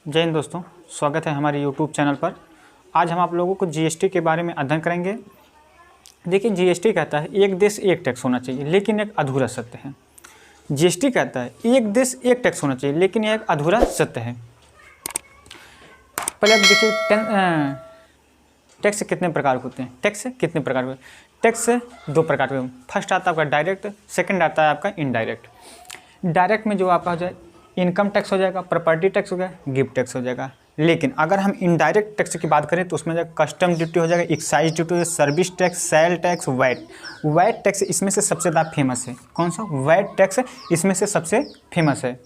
जय हिंद दोस्तों, स्वागत है हमारे YouTube चैनल पर। आज हम आप लोगों को जीएसटी के बारे में अध्ययन करेंगे। देखिए, जीएसटी कहता है एक देश एक टैक्स होना चाहिए, लेकिन एक अधूरा सत्य है। जीएसटी कहता है एक देश एक टैक्स होना चाहिए, लेकिन यह एक अधूरा सत्य है। पहले आप देखिए, टैक्स कितने प्रकार होते हैं। टैक्स दो प्रकार के। फर्स्ट आता है आपका डायरेक्ट, सेकंड आता है आपका इनडायरेक्ट। डायरेक्ट में जो आपका हो जाए इनकम टैक्स हो जाएगा, प्रॉपर्टी टैक्स हो गया, गिफ्ट टैक्स हो जाएगा। लेकिन अगर हम इनडायरेक्ट टैक्स की बात करें तो उसमें जो कस्टम ड्यूटी हो जाएगा, excise duty, service tax, sale tax, VAT tax इसमें से सबसे ज़्यादा फेमस है। कौन सा? वैट टैक्स इसमें से सबसे फेमस है।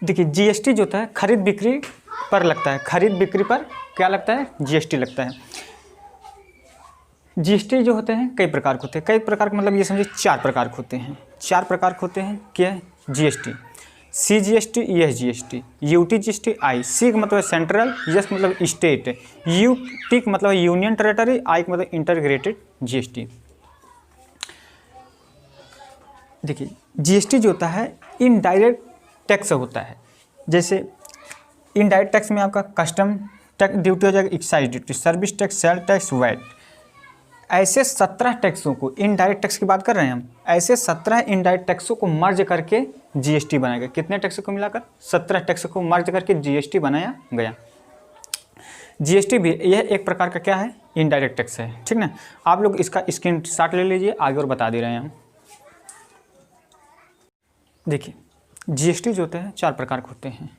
देखिए, जीएसटी जो होता है खरीद बिक्री पर लगता है। खरीद बिक्री पर क्या लगता है? जीएसटी लगता है। जीएसटी जो होते हैं कई प्रकार के होते हैं। कई प्रकार का मतलब ये समझिए 4 प्रकार के होते हैं। 4 प्रकार के होते हैं। क्या है? जीएसटी, सीजीएसटी, ईएसजीएसटी, यूटीजीएसटी, आई। सी का मतलब सेंट्रल, एस मतलब स्टेट, यूटी का मतलब यूनियन टेरेटरी, आई का मतलब इंटीग्रेटेड जीएसटी। देखिए, जीएसटी जो होता है इनडायरेक्ट टैक्स होता है। जैसे इनडायरेक्ट टैक्स में आपका कस्टम टैक्स ड्यूटी हो जाएगा, excise duty, service tax, sale tax, VAT. ऐसे 17 टैक्सों को, इनडायरेक्ट टैक्स की बात कर रहे हैं हम, ऐसे 17 इनडायरेक्ट टैक्सों को मर्ज करके जीएसटी बनाया गया। कितने टैक्स को मिलाकर? 17 टैक्स को मर्ज करके जीएसटी बनाया गया। जीएसटी भी यह एक प्रकार का क्या है? इनडायरेक्ट टैक्स है। ठीक ना? आप लोग इसका स्क्रीनशॉट ले लीजिए, आगे और बता दे रहे हैं हम। देखिए, जीएसटी जो होते हैं 4 प्रकार के होते हैं।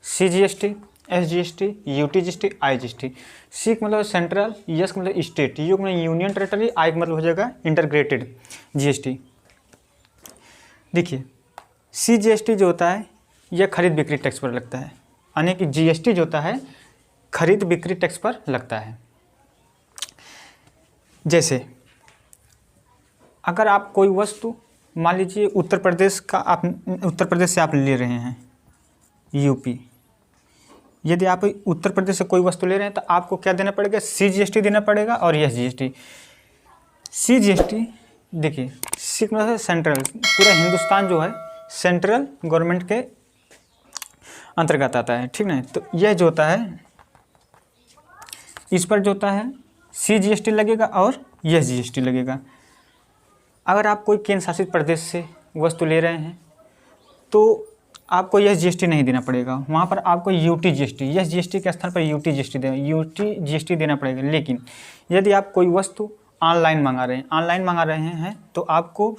CGST, SGST, UTGST, IGST. C का मतलब सेंट्रल, एस का मतलब स्टेट, यू का मतलब यूनियन टेरेटरी, आई का मतलब हो जाएगा इंटीग्रेटेड जीएसटी। देखिए, सीजीएसटी जो होता है यह खरीद बिक्री टैक्स पर लगता है, यानी कि जीएसटी जो होता है खरीद बिक्री टैक्स पर लगता है। जैसे अगर आप कोई वस्तु, मान लीजिए उत्तर प्रदेश से आप ले रहे हैं, यूपी। यदि आप उत्तर प्रदेश से कोई वस्तु ले रहे हैं तो आपको क्या देना पड़ेगा? सीजीएसटी देना पड़ेगा और एसजीएसटी। सीजीएसटी देखिए, सी मतलब सेंट्रल, पूरा हिंदुस्तान जो है सेंट्रल गवर्नमेंट के अंतर्गत आता है। ठीक ना? तो यह जो होता है इस पर जो होता है सीजीएसटी लगेगा और एसजीएसटी लगेगा। अगर आप कोई केंद्र शासित प्रदेश से वस्तु ले रहे हैं तो आपको यह जीएसटी नहीं देना पड़ेगा, वहाँ पर आपको यूटीजीएसटी, यह जीएसटी के स्थान पर यूटीजीएसटी देना पड़ेगा। लेकिन यदि आप कोई वस्तु ऑनलाइन मंगा रहे हैं तो आपको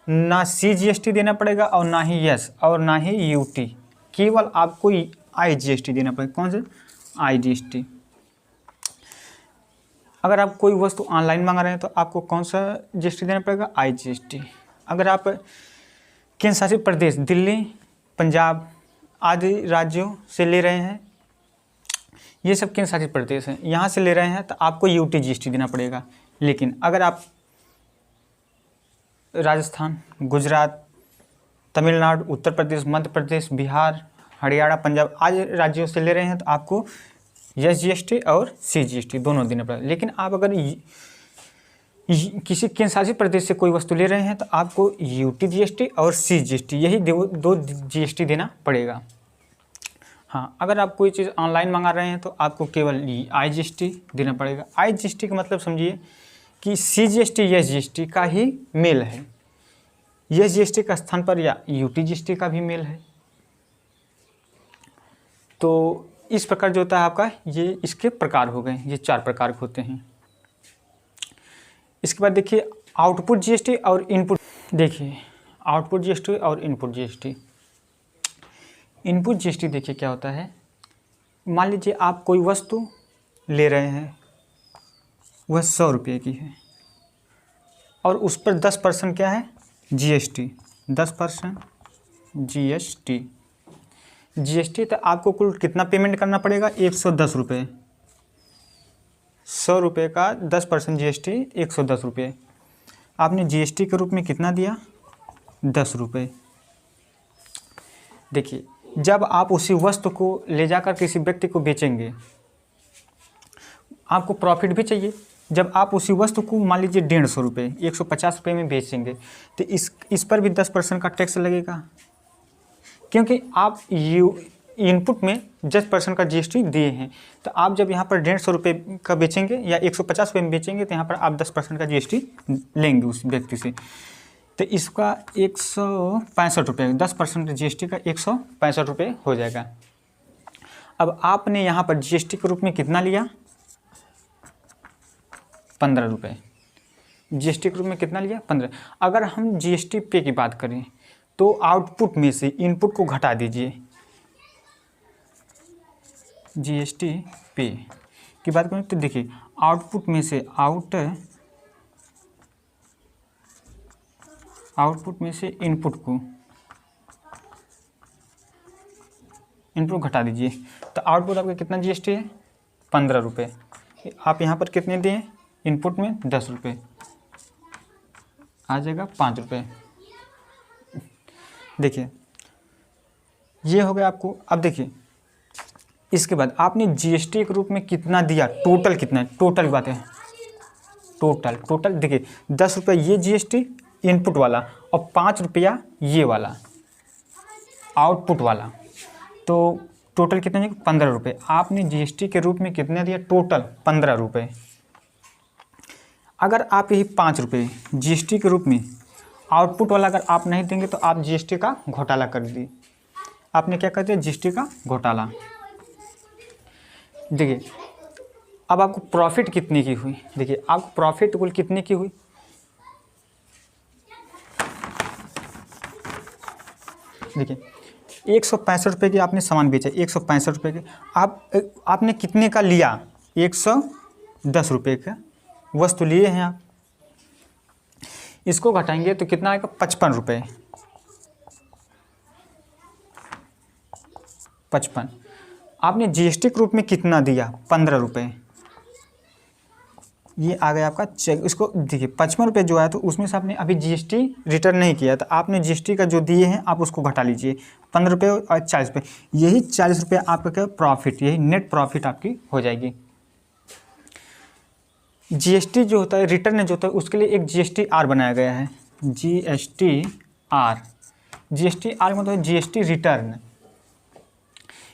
ना सीजीएसटी देना पड़ेगा और ना ही यस और ना ही यूटी, केवल आपको आईजीएसटी देना पड़ेगा। कौन से? आईजीएसटी। अगर आप कोई वस्तु ऑनलाइन मंगा रहे हैं तो आपको कौन सा जीएसटी देना पड़ेगा? आईजीएसटी। अगर आप केंद्र शासित प्रदेश दिल्ली, पंजाब आदि राज्यों से ले रहे हैं, ये सब केंद्र शासित प्रदेश हैं, यहाँ से ले रहे हैं तो आपको यूटीजीएसटी देना पड़ेगा। लेकिन अगर आप राजस्थान, गुजरात, तमिलनाडु, उत्तर प्रदेश, मध्य प्रदेश, बिहार, हरियाणा, पंजाब आदि राज्यों से ले रहे हैं तो आपको एसजीएसटी और सीजीएसटी दोनों देना पड़ेगा। लेकिन आप अगर किसी केंद्र शासित प्रदेश से कोई वस्तु ले रहे हैं तो आपको यूटीजीएसटी और सीजीएसटी, यही दो जीएसटी देना पड़ेगा। हाँ, अगर आप कोई चीज़ ऑनलाइन मंगा रहे हैं तो आपको केवल आईजीएसटी देना पड़ेगा। आईजीएसटी का मतलब समझिए कि सीजीएसटी एसजीएसटी का ही मेल है, एसजीएसटी का स्थान पर या यूटीजीएसटी का भी मेल है। तो इस प्रकार जो होता है आपका, ये इसके प्रकार हो गए, ये 4 प्रकार के होते हैं। इसके बाद देखिए आउटपुट जीएसटी और इनपुट। देखिए, आउटपुट जीएसटी और इनपुट जीएसटी। इनपुट जीएसटी देखिए क्या होता है। मान लीजिए आप कोई वस्तु ले रहे हैं, वह 100 रुपये की है और उस पर 10% क्या है? जीएसटी। 10% जीएसटी तो आपको कुल कितना पेमेंट करना पड़ेगा? 110 रुपये। 100 रुपये का 10% जीएसटी 110 रुपये। आपने जीएसटी के रूप में कितना दिया? 10 रुपये। देखिए, जब आप उसी वस्तु को ले जाकर किसी व्यक्ति को बेचेंगे, आपको प्रॉफिट भी चाहिए। जब आप उसी वस्तु को मान लीजिए 150 रुपये, 150 रुपये में बेचेंगे तो इस पर भी 10% का टैक्स लगेगा। क्योंकि आप इनपुट में 10% का जीएसटी दिए हैं। तो आप जब यहाँ पर 150 रुपये का बेचेंगे या 150 रुपये में बेचेंगे तो यहाँ पर आप 10% का जीएसटी लेंगे उस व्यक्ति से। तो इसका 165 रुपये, 10% जीएसटी का 165 रुपये हो जाएगा। अब आपने यहाँ पर जीएसटी के रूप में कितना लिया? 15 रुपये। जीएसटी के रूप में कितना लिया? 15। अगर हम जीएसटी पे की बात करें तो आउटपुट में से इनपुट को घटा दीजिए। जीएसटी पे की बात करें तो देखिए आउटपुट में से आउटपुट में से इनपुट घटा दीजिए। तो आउटपुट आपका कितना जीएसटी है? 15 रुपये। आप यहाँ पर कितने दिए? इनपुट में 10 रुपये, आ जाएगा 5 रुपये। देखिए ये हो गया आपको। अब देखिए इसके बाद आपने जीएसटी के रूप में कितना दिया, टोटल कितना है, टोटल बात है। टोटल देखिए 10 रुपये ये जीएसटी इनपुट वाला और 5 रुपया ये वाला आउटपुट वाला, तो टोटल कितना है? 15 रुपये। आपने जीएसटी के रूप में कितना दिया? टोटल 15 रुपये। अगर आप यही 5 रुपये जीएसटी के रूप में आउटपुट वाला अगर आप नहीं देंगे तो आप जीएसटी का घोटाला कर दिए। आपने क्या कर दिया? जीएसटी का घोटाला। देखिए अब आपको प्रॉफिट कितने की हुई? देखिए आपको प्रॉफिट कुल कितने की हुई? देखिए 165 रुपये की आपने सामान बेचा, 165 रुपये के। आपने कितने का लिया? 110 रुपये का वस्तु लिए हैं आप। इसको घटाएंगे तो कितना आएगा? 55 रुपये। 55। आपने जीएसटी के रूप में कितना दिया? 15 रुपये। ये आ गया आपका चेक। इसको देखिए 55 रुपये जो आया तो उसमें से आपने अभी जीएसटी रिटर्न नहीं किया, तो आपने जीएसटी का जो दिए हैं आप उसको घटा लीजिए। 15 रुपये और 40 रुपये, यही 40 रुपये आपका क्या प्रॉफिट, यही नेट प्रॉफिट आपकी हो जाएगी। जीएसटी जो होता है रिटर्न जो होता है उसके लिए एक जीएसटीआर बनाया गया है। जीएसटीआर मतलब जीएसटी रिटर्न।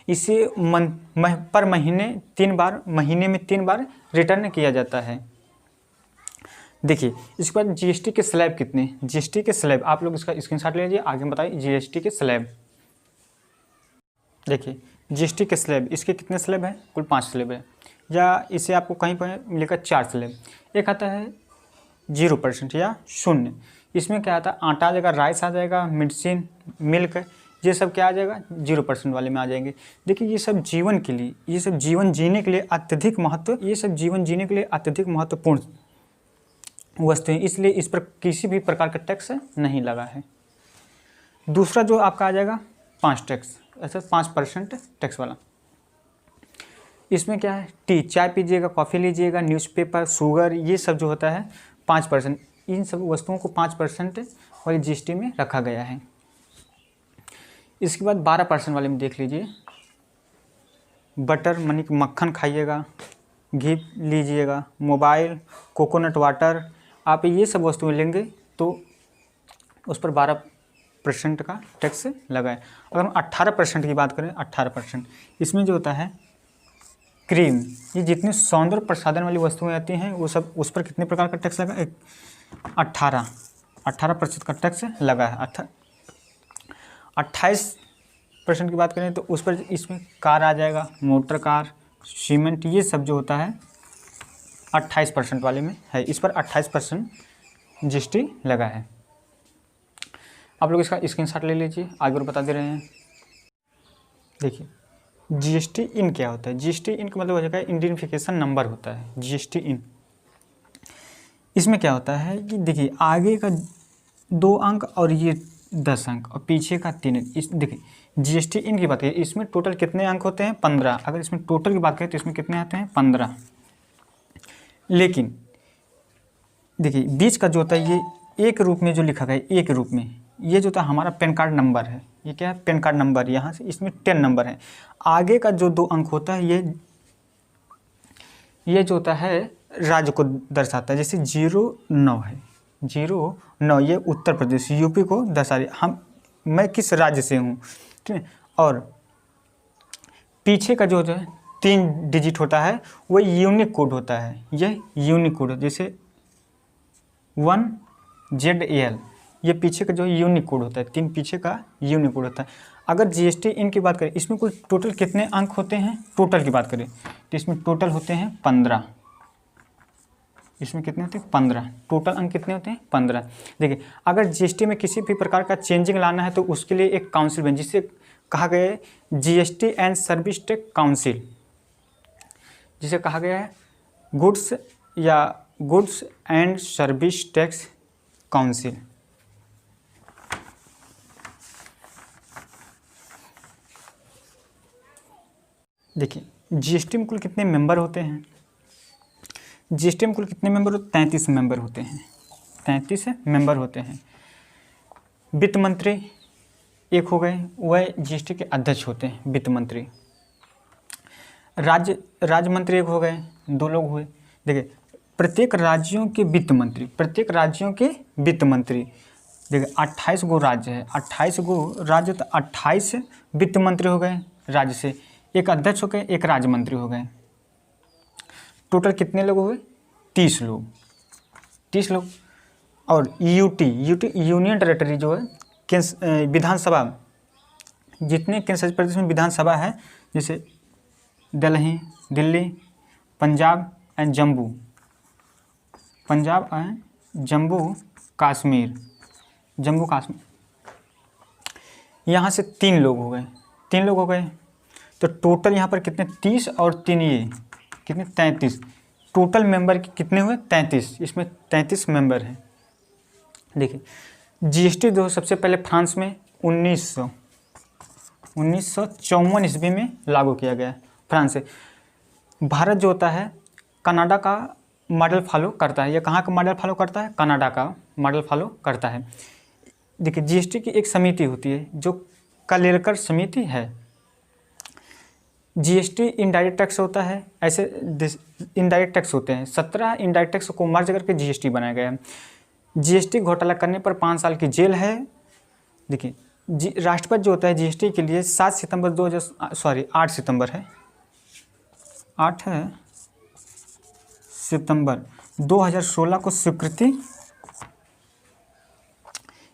इसे पर महीने में 3 बार रिटर्न किया जाता है। देखिए इसके बाद जीएसटी के स्लैब कितने? जीएसटी के स्लैब आप लोग इसका स्क्रीनशॉट ले लीजिए, आगे बताइए। जीएसटी के स्लैब देखिए, जीएसटी के स्लैब इसके कितने स्लैब हैं? कुल 5 स्लैब है, या इसे आपको कहीं पर मिलेगा 4 स्लैब। एक आता है 0% या 0। इसमें क्या आता है? आटा आ जाएगा, राइस आ जाएगा, मेडिसिन, मिल्क, ये सब क्या आ जाएगा? 0% वाले में आ जाएंगे। देखिए ये सब जीवन के लिए, ये सब जीवन जीने के लिए अत्यधिक महत्वपूर्ण वस्तुएं, इसलिए इस पर किसी भी प्रकार का टैक्स नहीं लगा है। दूसरा जो आपका आ जाएगा 5 टैक्स, ऐसा 5% टैक्स वाला। इसमें क्या है? टी, चाय पीजिएगा, कॉफ़ी लीजिएगा, न्यूज़पेपर, शुगर, ये सब जो होता है 5%। इन सब वस्तुओं को 5% वाली जीएसटी में रखा गया है। इसके बाद 12% वाले में देख लीजिए, बटर, मक्खन खाइएगा, घी लीजिएगा, मोबाइल, कोकोनट वाटर, आप ये सब वस्तुएं लेंगे तो उस पर 12% का टैक्स लगा है। अगर हम 18% की बात करें, 18%, इसमें जो होता है क्रीम, ये जितने सौंदर्य प्रसाधन वाली वस्तुएं आती हैं वो सब, उस पर कितने प्रकार का टैक्स लगा? 18% का टैक्स लगा है। 28% की बात करें तो उस पर इसमें कार आ जाएगा, मोटर कार, सीमेंट, ये सब जो होता है 28% वाले में है। इस पर 28% जीएसटी लगा है। आप लोग इसका स्क्रीनशॉट ले लीजिए, आगे और बता दे रहे हैं। देखिए जीएसटी इन क्या होता है? जीएसटी इन का मतलब हो जाएगा आइडेंटिफिकेशन नंबर होता है, जीएसटी इन। इसमें क्या होता है कि देखिए आगे का 2 अंक और ये 10 अंक और पीछे का 3 अंक। इस देखिए जीएसटी इन की बात करें, इसमें टोटल कितने अंक होते हैं? 15। अगर इसमें टोटल की बात करें तो इसमें कितने आते हैं? 15। लेकिन देखिए बीच का जो होता है ये एक रूप में जो लिखा गया है, एक रूप में, ये जो होता है हमारा पैन कार्ड नंबर है। ये क्या है? Pan card number. यहाँ से इसमें 10 नंबर है। आगे का जो 2 अंक होता है ये जो होता है राज्य को दर्शाता है। जैसे 09 है, 09 ये उत्तर प्रदेश, यूपी को दर्शा रही। मैं किस राज्य से हूँ, ठीक है। और पीछे का जो है 3 डिजिट होता है वो यूनिक कोड होता है। यह यूनिक कोड, जैसे 1ZL, ये पीछे का जो है यूनिक कोड होता है, 3 पीछे का यूनिक कोड होता है। अगर जीएसटी इन की बात करें, इसमें कुल टोटल कितने अंक होते हैं, टोटल की बात करें तो इसमें टोटल होते हैं 15। इसमें कितने होते हैं, 15। टोटल अंक कितने होते हैं, 15। देखिए, अगर जीएसटी में किसी भी प्रकार का चेंजिंग लाना है तो उसके लिए एक काउंसिल बने, जिसे कहा गया है GST and service tax council, जिसे कहा गया है goods and service tax council. देखिए, जीएसटी में कुल कितने मेंबर होते हैं, जीएसटी में कुल कितने मेंबर होते हैं, 33 मेंबर होते हैं, 33 मेंबर होते हैं। वित्त मंत्री एक हो गए, वह जीएसटी के अध्यक्ष होते हैं, वित्त मंत्री। राज्य मंत्री एक हो गए, 2 लोग हुए। देखिए, प्रत्येक राज्यों के वित्त मंत्री, देखिए 28 गो राज्य है, 28 गो राज्य, तो 28 वित्त मंत्री हो गए राज्य से, एक अध्यक्ष हो गए, एक राज्य मंत्री हो गए। टोटल कितने लोग हुए, 30 लोग, 30 लोग। और यूटी यूनियन टेरेटरी जो है विधानसभा, जितने केंद्र शासित प्रदेश में विधानसभा है, जैसे दिल्ली, पंजाब एंड जम्मू कश्मीर, यहाँ से 3 लोग हो गए, तो टोटल यहाँ पर कितने, 30 और 3 ये कितने, 33। टोटल मेंबर कितने हुए, 33। इसमें 33 मेंबर हैं। देखिए, जीएसटी जो सबसे पहले फ्रांस में 1954 ईस्वी में लागू किया गया, फ्रांस से। भारत जो होता है कनाडा का मॉडल फॉलो करता है। यह कहाँ का मॉडल फॉलो करता है, कनाडा का मॉडल फॉलो करता है। देखिए, जीएसटी की एक समिति होती है जो कलेरकर समिति है। जीएसटी इनडायरेक्ट टैक्स होता है, ऐसे इनडायरेक्ट टैक्स होते हैं, 17 इनडायरेक्ट टैक्स को मर्ज करके जीएसटी बनाया गया है। जीएसटी घोटाला करने पर 5 साल की जेल है। देखिए, राष्ट्रपति जो होता है जीएसटी के लिए 8 सितंबर 2016 को स्वीकृति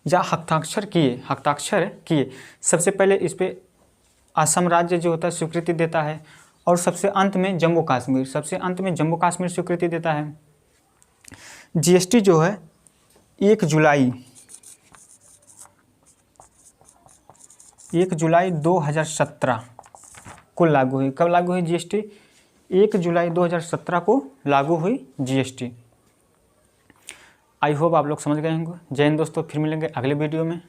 या हस्ताक्षर किए। सबसे पहले इस पे असम राज्य जो होता है स्वीकृति देता है, और सबसे अंत में जम्मू कश्मीर स्वीकृति देता है। जीएसटी जो है 1 जुलाई 2017 को लागू हुई। कब लागू हुई जीएसटी, 1 जुलाई 2017 को लागू हुई जीएसटी। आई होप आप लोग समझ गए होंगे। जय हिंद दोस्तों, फिर मिलेंगे अगले वीडियो में।